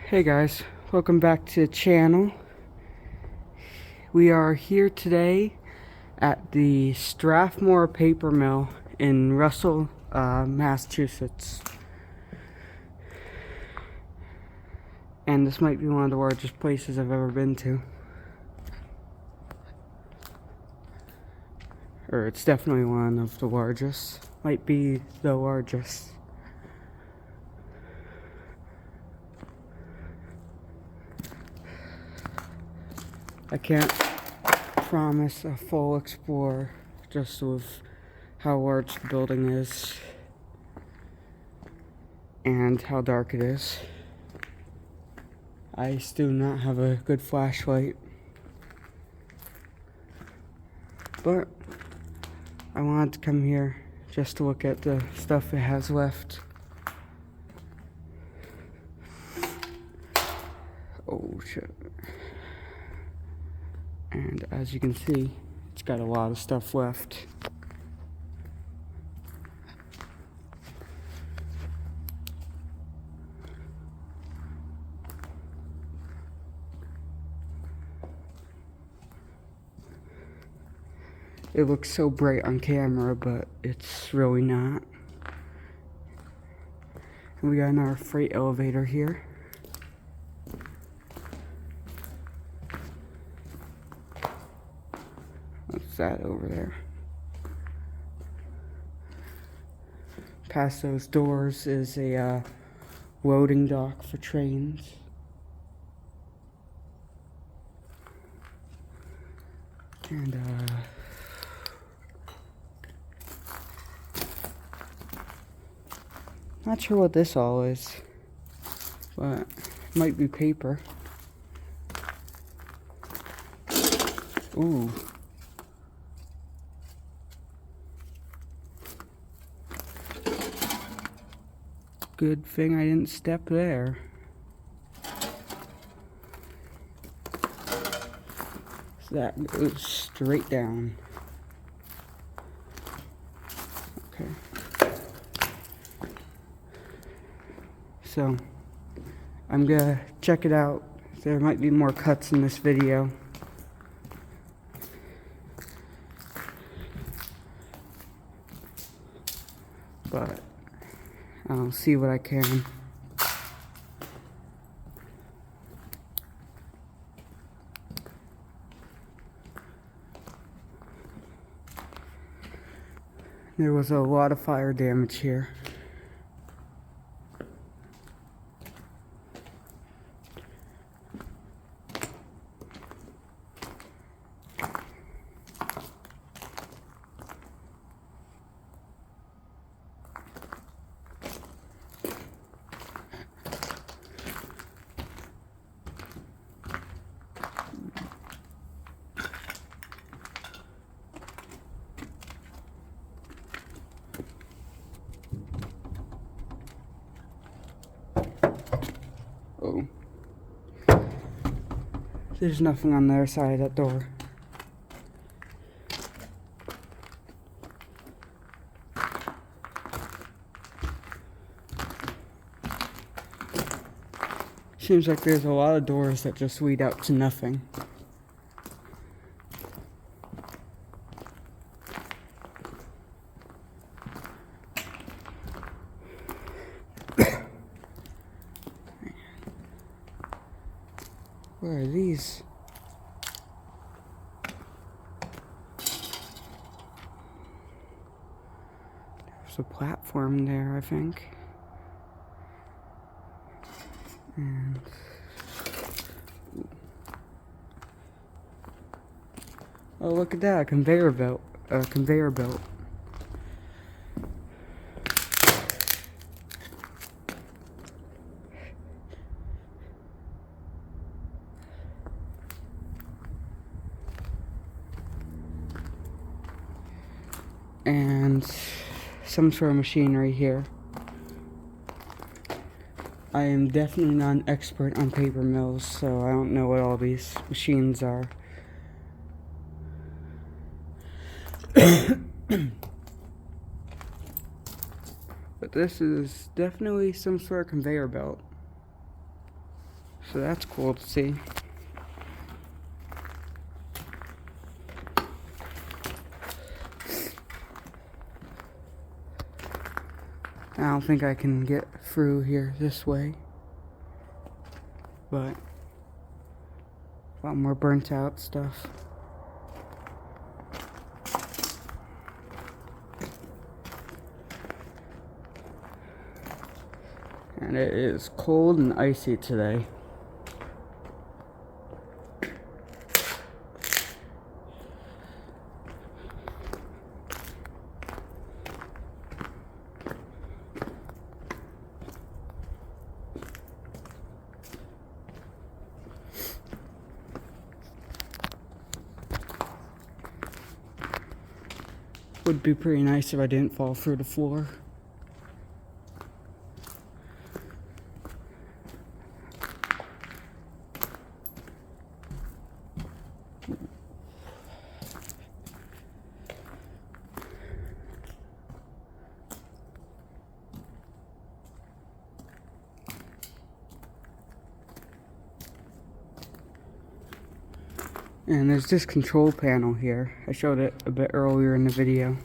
Hey guys, welcome back to the channel. We are here today at the Strathmore paper mill in Russell, Massachusetts. And this might be one of the largest places I've ever been to. Or it's definitely one of the largest. Might be the largest. I can't promise a full explore just with how large the building is and how dark it is. I still do not have a good flashlight, but I wanted to come here just to look at the stuff it has left. Oh shit. And as you can see, it's got a lot of stuff left. It looks so bright on camera, but it's really not. And we got another freight elevator here. What's that over there? Past those doors is a loading dock for trains. And not sure what this all is, but it might be paper. Ooh. Good thing I didn't step there. So that goes straight down. Okay. So, I'm gonna check it out. There might be more cuts in this video. But I'll see what I can. There was a lot of fire damage here. Oh. There's nothing on the other side of that door. Seems like there's a lot of doors that just lead out to nothing. Where are these? There's a platform there, I think. And oh, look at that, a conveyor belt. A conveyor belt. And some sort of machinery here. I am definitely not an expert on paper mills, so I don't know what all these machines are. But this is definitely some sort of conveyor belt. So that's cool to see. I don't think I can get through here this way, but a lot more burnt out stuff. And it is cold and icy today. Would be pretty nice if I didn't fall through the floor. And there's this control panel here. I showed it a bit earlier in the video.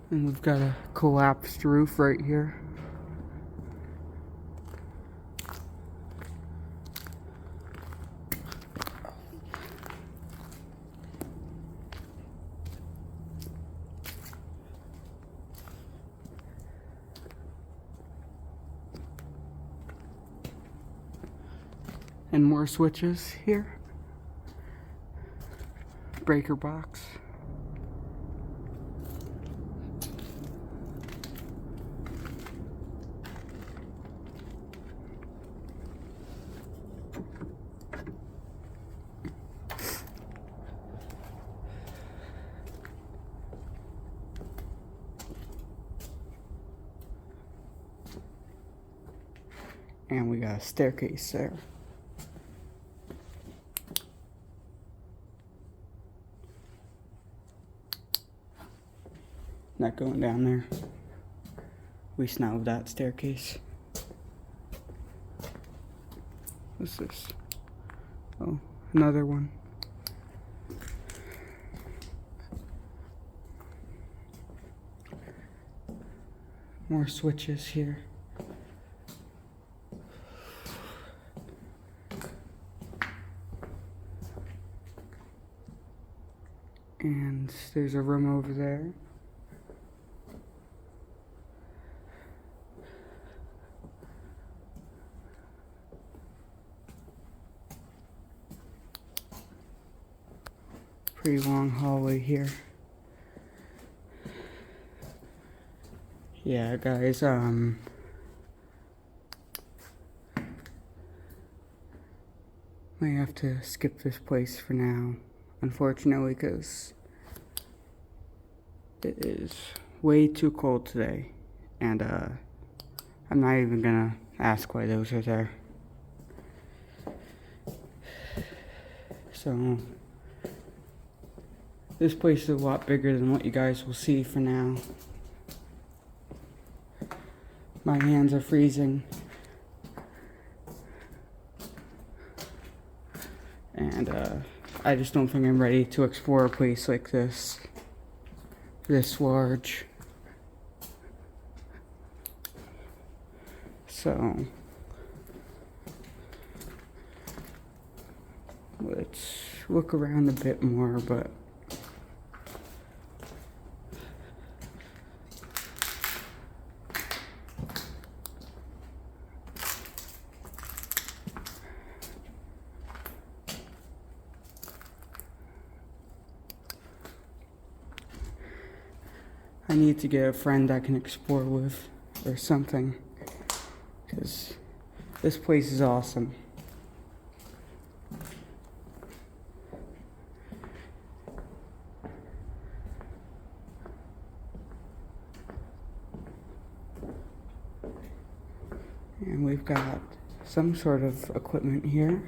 And we've got a collapsed roof right here. And more switches here. Breaker box. And we got a staircase there. Not going down there. We snowed that staircase. What's this? Oh, another one. More switches here. And there's a room over there. Pretty long hallway here. Yeah, guys, might have to skip this place for now, unfortunately, because it is way too cold today, and I'm not even gonna ask why those are there. So this place is a lot bigger than what you guys will see for now. My hands are freezing. And I just don't think I'm ready to explore a place like this large. So let's look around a bit more, but I need to get a friend I can explore with or something, because this place is awesome. And we've got some sort of equipment here.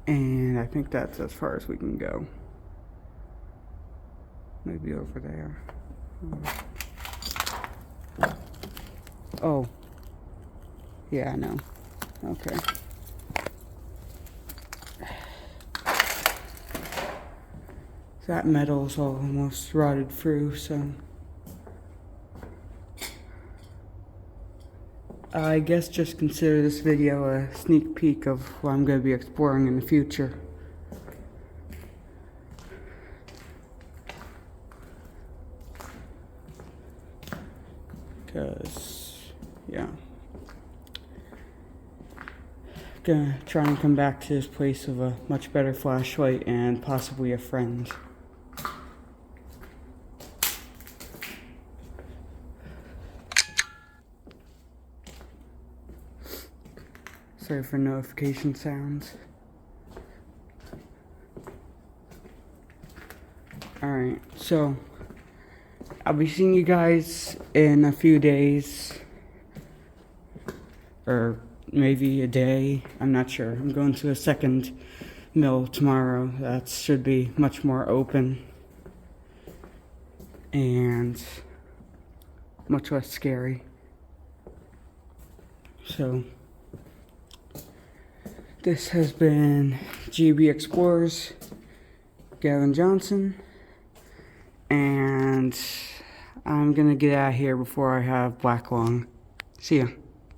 And I think that's as far as we can go. Maybe over there. Oh. Yeah, I know. Okay. That metal's almost rotted through, so I guess just consider this video a sneak peek of what I'm going to be exploring in the future. Because, yeah. Gonna try and come back to this place with a much better flashlight and possibly a friend. Sorry for notification sounds. Alright, so I'll be seeing you guys in a few days. Or maybe a day. I'm not sure. I'm going to a second mill tomorrow. That should be much more open. And much less scary. So this has been GB Explorers, Gavin Johnson, and I'm gonna get out of here before I have black lung. See ya.